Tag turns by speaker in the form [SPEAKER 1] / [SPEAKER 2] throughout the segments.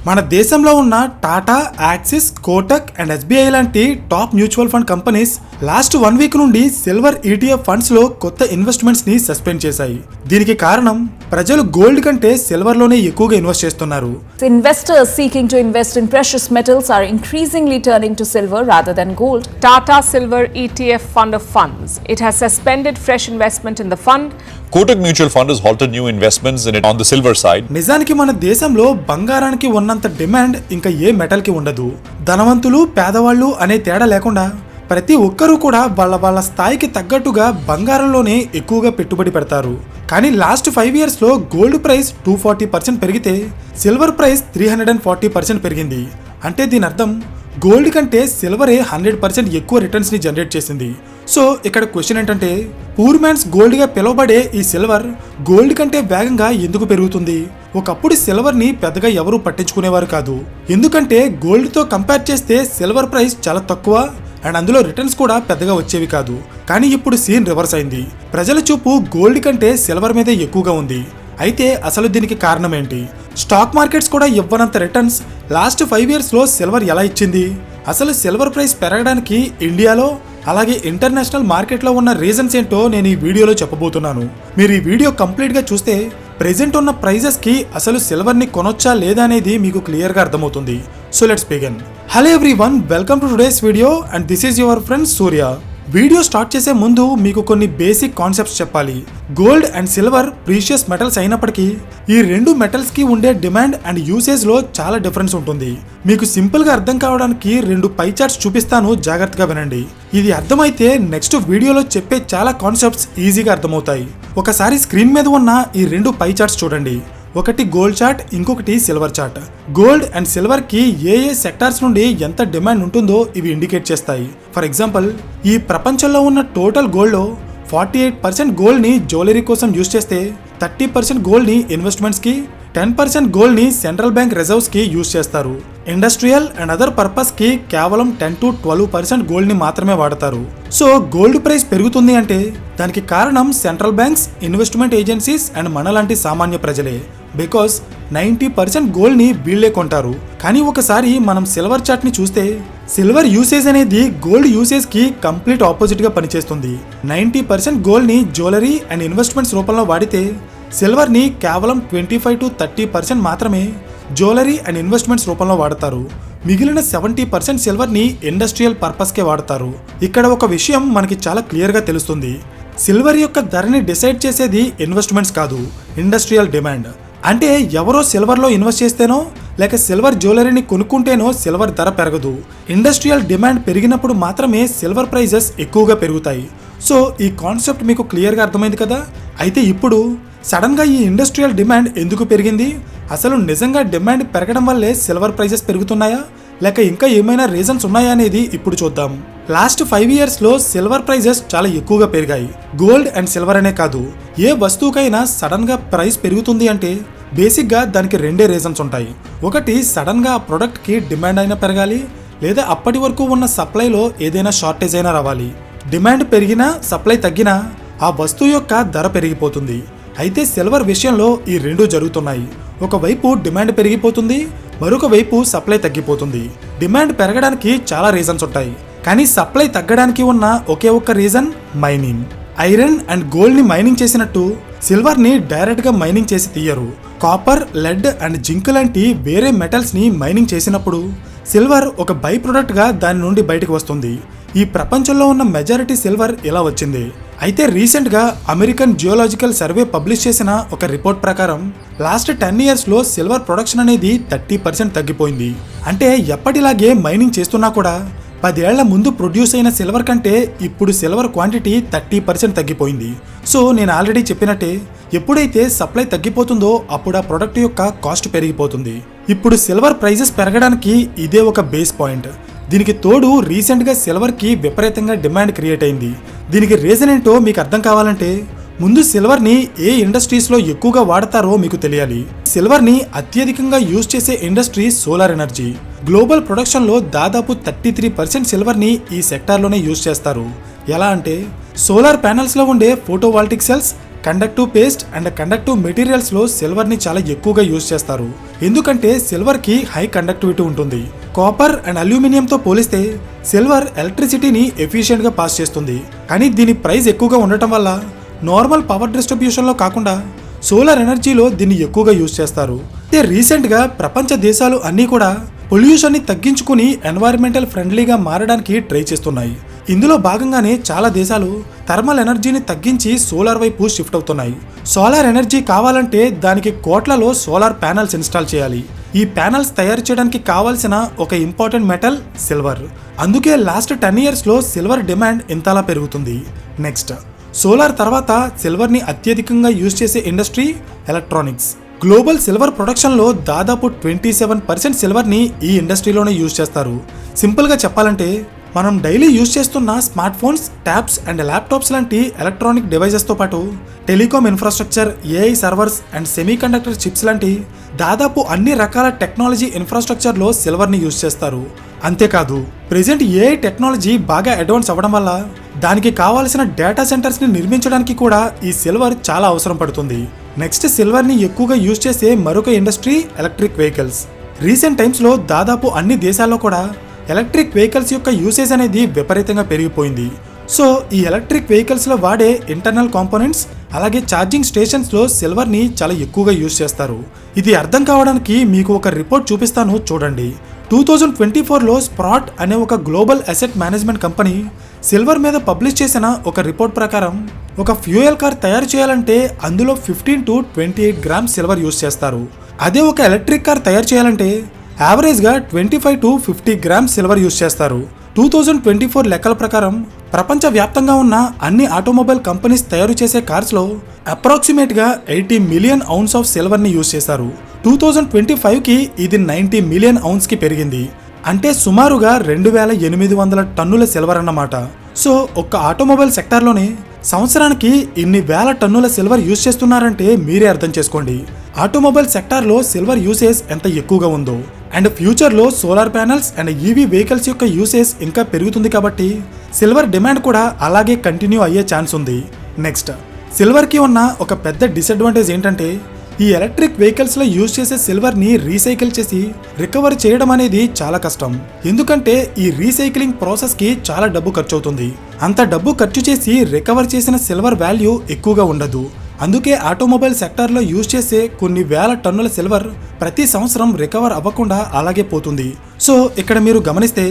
[SPEAKER 1] మన దేశంలో ఉన్న Tata, Axis, Kotak and SBI లాంటి top mutual fund companies last 1 week నుండి సిల్వర్ ఈటీఎఫ్ ఫండ్స్ లో కొత్త ఇన్వెస్ట్మెంట్స్ ని సస్పెండ్ చేశాయి. దీనికి కారణం ప్రజలు గోల్డ్ కంటే సిల్వర్ లోనే ఎక్కువగా ఇన్వెస్ట్ చేస్తున్నారు.
[SPEAKER 2] Investors seeking to invest in precious metals are increasingly turning to silver rather than gold.
[SPEAKER 3] Tata Silver ETF Fund of Funds. It has suspended fresh investment in the fund.
[SPEAKER 4] Kotak Mutual Fund has halted new investments in it on the silver side.
[SPEAKER 1] నిజానికి మన దేశంలో బంగారానికి ఉన్నంత demand ఇంకా ఏ metal కి ఉండదు. ధనవంతులు, పేదవాళ్ళు అనే తేడా లేకుండా ప్రతి ఒక్కరూ కూడా వాళ్ళ స్థాయికి తగ్గట్టుగా బంగారంలోనే ఎక్కువగా పెట్టుబడి పెడతారు. కానీ లాస్ట్ 5 years లో గోల్డ్ ప్రైస్ 240% పెరిగితే సిల్వర్ ప్రైస్ 340% పెరిగింది. అంటే దీని అర్థం గోల్డ్ కంటే సిల్వరే 100% ఎక్కువ రిటర్న్స్ ని జనరేట్ చేసింది. సో ఇక్కడ క్వశ్చన్ ఏంటంటే, పూర్ మ్యాన్స్ గోల్డ్ గా పిలువబడే ఈ సిల్వర్ గోల్డ్ కంటే వేగంగా ఎందుకు పెరుగుతుంది? ఒకప్పుడు సిల్వర్ ని పెద్దగా ఎవరూ పట్టించుకునేవారు కాదు, ఎందుకంటే గోల్డ్ తో కంపేర్ చేస్తే సిల్వర్ ప్రైస్ చాలా తక్కువ అండ్ అందులో రిటర్న్స్ కూడా పెద్దగా వచ్చేవి కాదు. కానీ ఇప్పుడు సీన్ రివర్స్ అయింది. ప్రజల చూపు గోల్డ్ కంటే సిల్వర్ మీదే ఎక్కువగా ఉంది. అయితే అసలు దీనికి కారణం ఏంటి? స్టాక్ మార్కెట్స్ కూడా ఇవ్వనంత రిటర్న్స్ లాస్ట్ 5 years లో సిల్వర్ ఎలా ఇచ్చింది? అసలు సిల్వర్ ప్రైస్ పెరగడానికి ఇండియాలో అలాగే ఇంటర్నేషనల్ మార్కెట్లో ఉన్న రీజన్స్ ఏంటో నేను ఈ వీడియోలో చెప్పబోతున్నాను. మీరు ఈ వీడియో కంప్లీట్ గా చూస్తే ప్రెజెంట్ ఉన్న ప్రైజెస్ కి అసలు సిల్వర్ ని కొనొచ్చా లేదా అనేది మీకు క్లియర్ గా అర్థమవుతుంది. So let's begin. Hello everyone, welcome to today's video and this is your friend Surya. Video start చేసే ముందు మీకు కొన్ని బేసిక్ కాన్సెప్ట్స్ చెప్పాలి. Gold and silver precious metals అయినప్పటికీ ఈ రెండు మెటల్స్ కి ఉండే డిమాండ్ అండ్ యూసేజ్ లో చాలా డిఫరెన్స్ ఉంటుంది. మీకు సింపుల్ గా అర్థం కావడానికి 2 పై చార్ట్స్ చూపిస్తాను, జాగ్రత్తగా వినండి. ఇది అర్థమైతే నెక్స్ట్ వీడియోలో చెప్పే చాలా కాన్సెప్ట్స్ ఈజీగా అర్థమవుతాయి. ఒకసారి స్క్రీన్ మీద ఉన్న ఈ 2 పై చార్ట్స్ చూడండి. ఒకటి గోల్డ్ చార్ట్, ఇంకొకటి silver chart. Gold and silver కి ఏ సెక్టార్స్ నుండి ఎంత డిమాండ్ ఉంటుందో ఇవి ఇండికేట్ చేస్తాయి. ఫర్ ఎగ్జాంపుల్, ఈ ప్రపంచంలో ఉన్న టోటల్ గోల్డ్ లో 48% గోల్డ్ ని జ్యువెలరీ కోసం యూజ్ చేస్తే 30% గోల్డ్ ని ఇన్వెస్ట్మెంట్స్ కి, 10% గోల్డ్ ని సెంట్రల్ బ్యాంక్ రిజర్వ్స్ కి యూజ్ చేస్తారు. ఇండస్ట్రియల్ అండ్ అదర్ పర్పస్ కి కేవలం 10 to 12% గోల్డ్ ని మాత్రమే వాడతారు. సో గోల్డ్ ప్రైస్ పెరుగుతుంది అంటే దానికి కారణం central banks, investment agencies and మనలాంటి సామాన్య ప్రజలే. బికాస్ 90% గోల్డ్ ని వీళ్లే కొంటారు. కానీ ఒకసారి మనం సిల్వర్ చార్ట్ ని చూస్తే సిల్వర్ యూసేజ్ అనేది గోల్డ్ యూసేజ్ కి కంప్లీట్ ఆపోజిట్ గా పనిచేస్తుంది. 90% గోల్డ్ ని జ్యువెలరీ అండ్ ఇన్వెస్ట్మెంట్స్ రూపంలో వాడితే సిల్వర్ ని కేవలం 25 to 30% మాత్రమే జ్యువెలరీ అండ్ ఇన్వెస్ట్మెంట్స్ రూపంలో వాడతారు. మిగిలిన 70% సిల్వర్ ని ఇండస్ట్రియల్ పర్పస్ కే వాడతారు. ఇక్కడ ఒక విషయం మనకి చాలా క్లియర్ గా తెలుస్తుంది. సిల్వర్ యొక్క ధరని డిసైడ్ చేసేది ఇన్వెస్ట్మెంట్స్ కాదు, ఇండస్ట్రియల్ డిమాండ్. అంటే ఎవరో సిల్వర్ లో ఇన్వెస్ట్ చేస్తేనో లేక సిల్వర్ జ్యువెలరీని కొనుక్కుంటేనో సిల్వర్ ధర పెరగదు. ఇండస్ట్రియల్ డిమాండ్ పెరిగినప్పుడు మాత్రమే సిల్వర్ ప్రైజెస్ ఎక్కువగా పెరుగుతాయి. సో ఈ కాన్సెప్ట్ మీకు క్లియర్ గా అర్థమైంది కదా? అయితే ఇప్పుడు సడన్ గా ఈ ఇండస్ట్రియల్ డిమాండ్ ఎందుకు పెరిగింది? అసలు నిజంగా డిమాండ్ పెరగడం వల్లే సిల్వర్ ప్రైజెస్ పెరుగుతున్నాయా లేక ఇంకా ఏమైనా రీజన్స్ ఉన్నాయా అనేది ఇప్పుడు చూద్దాం. లాస్ట్ 5 years లో సిల్వర్ ప్రైజెస్ చాలా ఎక్కువగా పెరిగాయి. గోల్డ్ అండ్ సిల్వర్ అనే కాదు, ఏ వస్తువుకైనా సడన్ గా ప్రైస్ పెరుగుతుంది అంటే బేసిక్ గా దానికి 2 రీజన్స్ ఉంటాయి. ఒకటి, సడన్ గా ఆ ప్రొడక్ట్ కి డిమాండ్ అయినా పెరగాలి, లేదా అప్పటి వరకు ఉన్న సప్లైలో ఏదైనా షార్టేజ్ అయినా రావాలి. డిమాండ్ పెరిగినా సప్లై తగ్గినా ఆ వస్తువు యొక్క ధర పెరిగిపోతుంది. అయితే సిల్వర్ విషయంలో ఈ 2 జరుగుతున్నాయి. ఒకవైపు డిమాండ్ పెరిగిపోతుంది, మరొక వైపు సప్లై తగ్గిపోతుంది. డిమాండ్ పెరగడానికి చాలా రీజన్స్ ఉంటాయి, కానీ సప్లై తగ్గడానికి ఉన్న ఒకే ఒక్క reason mining. Iron and gold ని మైనింగ్ చేసినట్టు సిల్వర్ ని డైరెక్ట్ గా మైనింగ్ చేసి తీయరు. కాపర్, లెడ్ అండ్ జింక్ లాంటి వేరే మెటల్స్ ని మైనింగ్ చేసినప్పుడు సిల్వర్ ఒక బై ప్రొడక్ట్ గా దాని నుండి బయటకు వస్తుంది. ఈ ప్రపంచంలో ఉన్న మెజారిటీ సిల్వర్ ఇలా వచ్చింది. అయితే రీసెంట్ గా అమెరికన్ జియోలాజికల్ సర్వే పబ్లిష్ చేసిన ఒక రిపోర్ట్ ప్రకారం లాస్ట్ 10 years లో సిల్వర్ ప్రొడక్షన్ అనేది 30% తగ్గిపోయింది. అంటే ఎప్పటిలాగే మైనింగ్ చేస్తున్నా కూడా 10 ఏళ్ల ముందు ప్రొడ్యూస్ అయిన సిల్వర్ కంటే ఇప్పుడు సిల్వర్ క్వాంటిటీ 30% తగ్గిపోయింది. సో నేను ఆల్రెడీ చెప్పినట్టే, ఎప్పుడైతే సప్లై తగ్గిపోతుందో అప్పుడు ఆ ప్రొడక్ట్ యొక్క కాస్ట్ పెరిగిపోతుంది. ఇప్పుడు సిల్వర్ ప్రైజెస్ పెరగడానికి ఇదే ఒక బేస్ పాయింట్. దీనికి తోడు రీసెంట్ గా సిల్వర్ కి విపరీతంగా డిమాండ్ క్రియేట్ అయింది. దీనికి రీజన్ ఏంటో మీకు అర్థం కావాలంటే ముందు సిల్వర్ ని ఏ ఇండస్ట్రీస్ లో ఎక్కువగా వాడతారో మీకు తెలియాలి. సిల్వర్ ని అత్యధికంగా యూజ్ చేసే industry solar energy. Global production లో దాదాపు 33% సిల్వర్ ని ఈ సెక్టార్ లోనే యూజ్ చేస్తారు. ఎలా అంటే సోలార్ ప్యానెల్స్ లో ఉండే photovoltaic cells conductive paste and conductive మెటీరియల్స్లో సిల్వర్ని చాలా ఎక్కువగా యూజ్ చేస్తారు. ఎందుకంటే సిల్వర్కి హై కండక్టివిటీ ఉంటుంది. కాపర్ అండ్ అల్యూమినియంతో పోలిస్తే సిల్వర్ ఎలక్ట్రిసిటీని ఎఫిషియెంట్గా పాస్ చేస్తుంది. కానీ దీని ప్రైస్ ఎక్కువగా ఉండటం వల్ల నార్మల్ పవర్ డిస్ట్రిబ్యూషన్లో కాకుండా సోలార్ ఎనర్జీలో దీన్ని ఎక్కువగా యూజ్ చేస్తారు. రీసెంట్గా ప్రపంచ దేశాలు అన్నీ కూడా పొల్యూషన్ని తగ్గించుకుని ఎన్వైరన్మెంటల్ ఫ్రెండ్లీగా మారడానికి ట్రై చేస్తున్నాయి. ఇందులో భాగంగానే చాలా దేశాలు థర్మల్ ఎనర్జీని తగ్గించి సోలార్ వైపు షిఫ్ట్ అవుతున్నాయి. సోలార్ ఎనర్జీ కావాలంటే దానికి కోట్లలో సోలార్ ప్యానల్స్ ఇన్స్టాల్ చేయాలి. ఈ ప్యానల్స్ తయారు చేయడానికి కావాల్సిన ఒక ఇంపార్టెంట్ మెటల్ సిల్వర్. అందుకే లాస్ట్ 10 yearsలో సిల్వర్ డిమాండ్ ఇంతలా పెరుగుతుంది. నెక్స్ట్, సోలార్ తర్వాత సిల్వర్ని అత్యధికంగా యూజ్ చేసే ఇండస్ట్రీ ఎలక్ట్రానిక్స్. గ్లోబల్ సిల్వర్ ప్రొడక్షన్లో దాదాపు 27% సిల్వర్ని ఈ ఇండస్ట్రీలోనే యూజ్ చేస్తారు. సింపుల్గా చెప్పాలంటే మనం డైలీ యూజ్ చేస్తున్న smart phones, tabs and laptops లాంటి ఎలక్ట్రానిక్ డివైజెస్తో పాటు telecom infrastructure, AI servers and semiconductor chips లాంటి దాదాపు అన్ని రకాల టెక్నాలజీ ఇన్ఫ్రాస్ట్రక్చర్లో సిల్వర్ని యూజ్ చేస్తారు. అంతేకాదు ప్రెజెంట్ ఏఐ టెక్నాలజీ బాగా అడ్వాన్స్ అవ్వడం వల్ల దానికి కావాల్సిన డేటా సెంటర్స్ని నిర్మించడానికి కూడా ఈ సిల్వర్ చాలా అవసరం పడుతుంది. నెక్స్ట్, సిల్వర్ని ఎక్కువగా యూజ్ చేసే మరొక ఇండస్ట్రీ ఎలక్ట్రిక్ వెహికల్స్. రీసెంట్ టైమ్స్లో దాదాపు అన్ని దేశాల్లో కూడా ఎలక్ట్రిక్ వెహికల్స్ యొక్క యూసేజ్ అనేది విపరీతంగా పెరిగిపోయింది. సో ఈ ఎలక్ట్రిక్ వెహికల్స్లో వాడే ఇంటర్నల్ కాంపోనెంట్స్ అలాగే ఛార్జింగ్ స్టేషన్స్లో సిల్వర్ని చాలా ఎక్కువగా యూజ్ చేస్తారు. ఇది అర్థం కావడానికి మీకు ఒక రిపోర్ట్ చూపిస్తాను, చూడండి. 2024లో స్ప్రాట్ అనే ఒక global asset management company silver మీద పబ్లిష్ చేసిన ఒక రిపోర్ట్ ప్రకారం ఒక ఫ్యూయల్ కార్ తయారు చేయాలంటే అందులో 15 to 28 grams సిల్వర్ యూజ్ చేస్తారు. అదే ఒక ఎలక్ట్రిక్ కార్ తయారు చేయాలంటే యావరేజ్గా 25 to 50 grams సిల్వర్ యూజ్ చేస్తారు. 2024 లెక్కల ప్రకారం ప్రపంచ వ్యాప్తంగా ఉన్న అన్ని ఆటోమొబైల్ కంపెనీస్ తయారు చేసే కార్స్లో అప్రాక్సిమేట్గా 80 million ounces ఆఫ్ సిల్వర్ని యూజ్ చేశారు. 2025కి ఇది 90 million ouncesకి పెరిగింది. అంటే సుమారుగా 2800 టన్నుల సిల్వర్ అన్నమాట. సో ఒక్క ఆటోమొబైల్ సెక్టార్లోనే సంవత్సరానికి ఇన్ని వేల టన్నుల సిల్వర్ యూజ్ చేస్తున్నారంటే మీరే అర్థం చేసుకోండి ఆటోమొబైల్ సెక్టార్లో సిల్వర్ యూసేజ్ ఎంత ఎక్కువగా ఉందో. అండ్ ఫ్యూచర్లో solar panels and EV vehicles యొక్క యూసేజ్ ఇంకా పెరుగుతుంది కాబట్టి సిల్వర్ డిమాండ్ కూడా అలాగే కంటిన్యూ అయ్యే ఛాన్స్ ఉంది. నెక్స్ట్, సిల్వర్కి ఉన్న ఒక పెద్ద డిసడ్వాంటేజ్ ఏంటంటే ఈ ఎలక్ట్రిక్ వెహికల్స్లో యూజ్ చేసే సిల్వర్ని రీసైకిల్ చేసి రికవర్ చేయడం అనేది చాలా కష్టం. ఎందుకంటే ఈ రీసైక్లింగ్ ప్రాసెస్కి చాలా డబ్బు ఖర్చు అవుతుంది. అంత డబ్బు ఖర్చు చేసి రికవర్ చేసిన సిల్వర్ వాల్యూ ఎక్కువగా ఉండదు. అందుకే ఆటోమొబైల్ సెక్టార్లో యూజ్ చేసే కొన్ని వేల టన్నుల సిల్వర్ ప్రతి సంవత్సరం రికవర్ అవ్వకుండా అలాగే పోతుంది. సో ఇక్కడ మీరు గమనిస్తే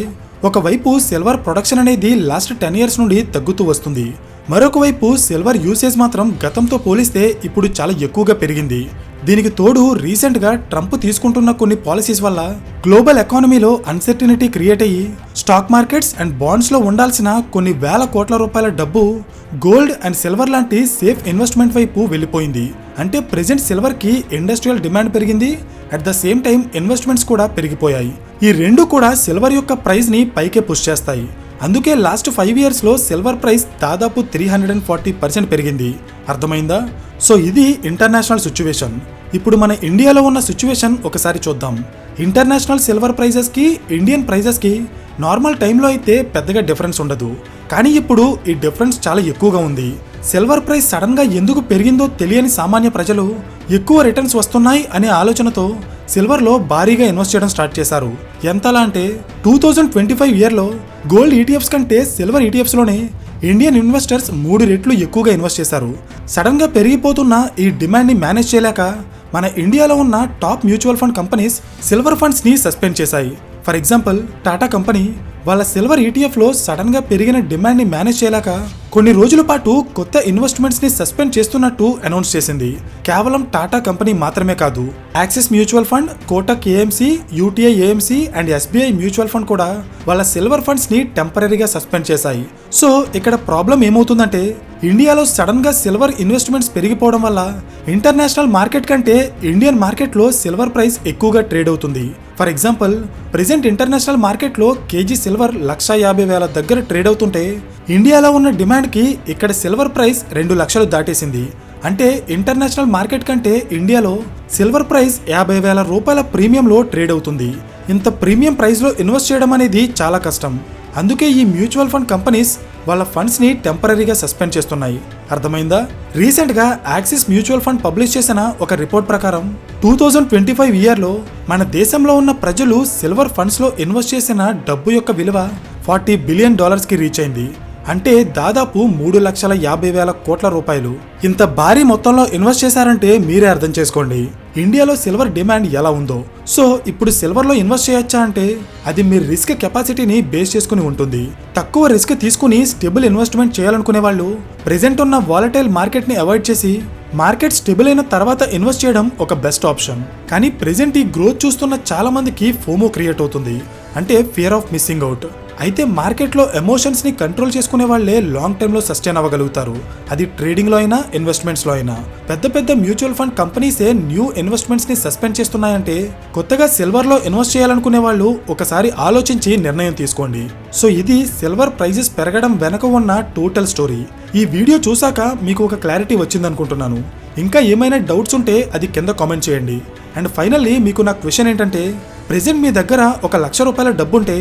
[SPEAKER 1] ఒకవైపు సిల్వర్ ప్రొడక్షన్ అనేది లాస్ట్ 10 years నుండి తగ్గుతూ వస్తుంది. మరొక వైపు సిల్వర్ యూసేజ్ మాత్రం గతంతో పోలిస్తే ఇప్పుడు చాలా ఎక్కువగా పెరిగింది. దీనికి తోడు రీసెంట్గా ట్రంప్ తీసుకుంటున్న కొన్ని పాలసీస్ వల్ల గ్లోబల్ ఎకానమీలో అన్సర్టినిటీ క్రియేట్ అయ్యి స్టాక్ మార్కెట్స్ అండ్ బాండ్స్లో ఉండాల్సిన కొన్ని వేల కోట్ల రూపాయల డబ్బు గోల్డ్ అండ్ సిల్వర్ లాంటి సేఫ్ ఇన్వెస్ట్మెంట్ వైపు వెళ్ళిపోయింది. అంటే ప్రెజెంట్ సిల్వర్కి ఇండస్ట్రియల్ డిమాండ్ పెరిగింది, at the same time investments కూడా పెరిగిపోయాయి. ఈ రెండు కూడా సిల్వర్ యొక్క ప్రైస్ని పైకే పుష్ చేస్తాయి. అందుకే లాస్ట్ 5 yearsలో సిల్వర్ ప్రైస్ దాదాపు 340% పెరిగింది. అర్థమైందా? సో ఇది ఇంటర్నేషనల్ సిచ్యువేషన్. ఇప్పుడు మన ఇండియాలో ఉన్న సిచ్యువేషన్ ఒకసారి చూద్దాం. ఇంటర్నేషనల్ సిల్వర్ ప్రైజెస్కి ఇండియన్ ప్రైజెస్కి నార్మల్ టైంలో అయితే పెద్దగా డిఫరెన్స్ ఉండదు. కానీ ఇప్పుడు ఈ డిఫరెన్స్ చాలా ఎక్కువగా ఉంది. సిల్వర్ ప్రైస్ సడన్గా ఎందుకు పెరిగిందో తెలియని సామాన్య ప్రజలు ఎక్కువ రిటర్న్స్ వస్తున్నాయి అనే ఆలోచనతో సిల్వర్లో భారీగా ఇన్వెస్ట్ చేయడం స్టార్ట్ చేశారు. ఎంతలా అంటే 2025 yearలో గోల్డ్ ఈటీఎఫ్స్ కంటే సిల్వర్ ఈటీఎఫ్స్లోనే ఇండియన్ ఇన్వెస్టర్స్ 3 రెట్లు ఎక్కువగా ఇన్వెస్ట్ చేశారు. సడన్గా పెరిగిపోతున్న ఈ డిమాండ్ని మేనేజ్ చేయలేక మన ఇండియాలో ఉన్న top mutual fund companies silver ఫండ్స్ని సస్పెండ్ చేశాయి. ఫర్ ఎగ్జాంపుల్ టాటా కంపెనీ వాళ్ళ సిల్వర్ ఈటీఎఫ్లో సడన్గా పెరిగిన డిమాండ్ని మేనేజ్ చేయలేక కొన్ని రోజుల పాటు కొత్త ఇన్వెస్ట్మెంట్స్ని సస్పెండ్ చేస్తున్నట్టు అనౌన్స్ చేసింది. కేవలం టాటా కంపెనీ మాత్రమే కాదు, axis mutual fund, Kotak AMC, UTI AMC and SBI mutual fund కూడా వాళ్ళ సిల్వర్ ఫండ్స్ని టెంపరీగా సస్పెండ్ చేశాయి. సో ఇక్కడ ప్రాబ్లం ఏమవుతుందంటే ఇండియాలో సడన్గా సిల్వర్ ఇన్వెస్ట్మెంట్స్ పెరిగిపోవడం వల్ల ఇంటర్నేషనల్ మార్కెట్ కంటే ఇండియన్ మార్కెట్లో సిల్వర్ ప్రైస్ ఎక్కువగా ట్రేడ్ అవుతుంది. ఫర్ ఎగ్జాంపుల్ ప్రెజెంట్ ఇంటర్నేషనల్ మార్కెట్లో కేజీ సిల్వర్ 150,000 దగ్గర ట్రేడ్ అవుతుంటే ఇండియాలో ఉన్న డిమాండ్కి ఇక్కడ సిల్వర్ ప్రైస్ 2 లక్షలు దాటేసింది. అంటే ఇంటర్నేషనల్ మార్కెట్ కంటే ఇండియాలో సిల్వర్ ప్రైస్ 50,000 రూపాయల ప్రీమియంలో ట్రేడ్ అవుతుంది. ఇంత ప్రీమియం ప్రైస్లో ఇన్వెస్ట్ చేయడం అనేది చాలా కష్టం. అందుకే ఈ మ్యూచువల్ ఫండ్ కంపెనీస్ వాళ్ళ ఫండ్స్ ని టెంపరీగా సస్పెండ్ చేస్తున్నాయి. అర్థమైందా? రీసెంట్ గా యాక్సిస్ మ్యూచువల్ ఫండ్ పబ్లిష్ చేసిన ఒక రిపోర్ట్ ప్రకారం 2025 ఇయర్లో మన దేశంలో ఉన్న ప్రజలు సిల్వర్ ఫండ్స్ లో ఇన్వెస్ట్ చేసిన డబ్బు యొక్క విలువ $40 బిలియన్ కి రీచ్ అయింది. అంటే దాదాపు 3,50,000 కోట్ల రూపాయలు. ఇంత భారీ మొత్తంలో ఇన్వెస్ట్ చేశారంటే మీరే అర్థం చేసుకోండి ఇండియాలో సిల్వర్ డిమాండ్ ఎలా ఉందో. సో ఇప్పుడు సిల్వర్ లో ఇన్వెస్ట్ చేయొచ్చా అంటే అది మీ రిస్క్ కెపాసిటీని బేస్ చేసుకుని ఉంటుంది. తక్కువ రిస్క్ తీసుకుని స్టేబుల్ ఇన్వెస్ట్మెంట్ చేయాలనుకునే వాళ్ళు ప్రెజెంట్ ఉన్న వాలటైల్ మార్కెట్ ని అవాయిడ్ చేసి మార్కెట్ స్టేబుల్ అయిన తర్వాత ఇన్వెస్ట్ చేయడం ఒక బెస్ట్ ఆప్షన్. కానీ ప్రెజెంట్ ఈ గ్రోత్ చూస్తున్న చాలా మందికి ఫోమో క్రియేట్ అవుతుంది, అంటే ఫియర్ ఆఫ్ మిస్సింగ్ అవుట్. అయితే మార్కెట్లో ఎమోషన్స్ ని కంట్రోల్ చేసుకునే వాళ్ళే లాంగ్ టైమ్ లో సస్టైన్ అవ్వగలుగుతారు. అది ట్రేడింగ్ లో అయినా ఇన్వెస్ట్మెంట్స్ లో అయినా. పెద్ద పెద్ద మ్యూచువల్ ఫండ్ కంపెనీసే న్యూ ఇన్వెస్ట్మెంట్స్ ని సస్పెండ్ చేస్తున్నాయంటే కొత్తగా సిల్వర్ లో ఇన్వెస్ట్ చేయాలనుకునే వాళ్ళు ఒకసారి ఆలోచించి నిర్ణయం తీసుకోండి. సో ఇది సిల్వర్ ప్రైజెస్ పెరగడం వెనక ఉన్న టోటల్ స్టోరీ. ఈ వీడియో చూసాక మీకు ఒక క్లారిటీ వచ్చిందనుకుంటున్నాను. ఇంకా ఏమైనా డౌట్స్ ఉంటే అది కింద కామెంట్ చేయండి. అండ్ ఫైనల్లీ మీకు నా క్వశ్చన్ ఏంటంటే, ప్రెజెంట్ మీ దగ్గర $1,00,000 డబ్బుంటే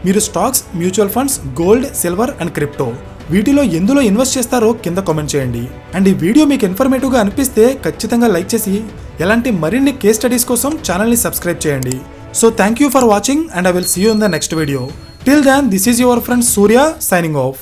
[SPEAKER 1] మీరు stocks, mutual funds, gold, silver and crypto వీటిలో ఎందులో ఇన్వెస్ట్ చేస్తారో కింద కామెంట్ చేయండి. అండ్ ఈ వీడియో మీకు ఇన్ఫర్మేటివ్గా అనిపిస్తే ఖచ్చితంగా లైక్ చేసి ఇలాంటి మరిన్ని కేస్ స్టడీస్ కోసం ఛానల్ని సబ్స్క్రైబ్ చేయండి. So thank you for watching and I will see you in the next video. Till then this is your friend Surya signing of.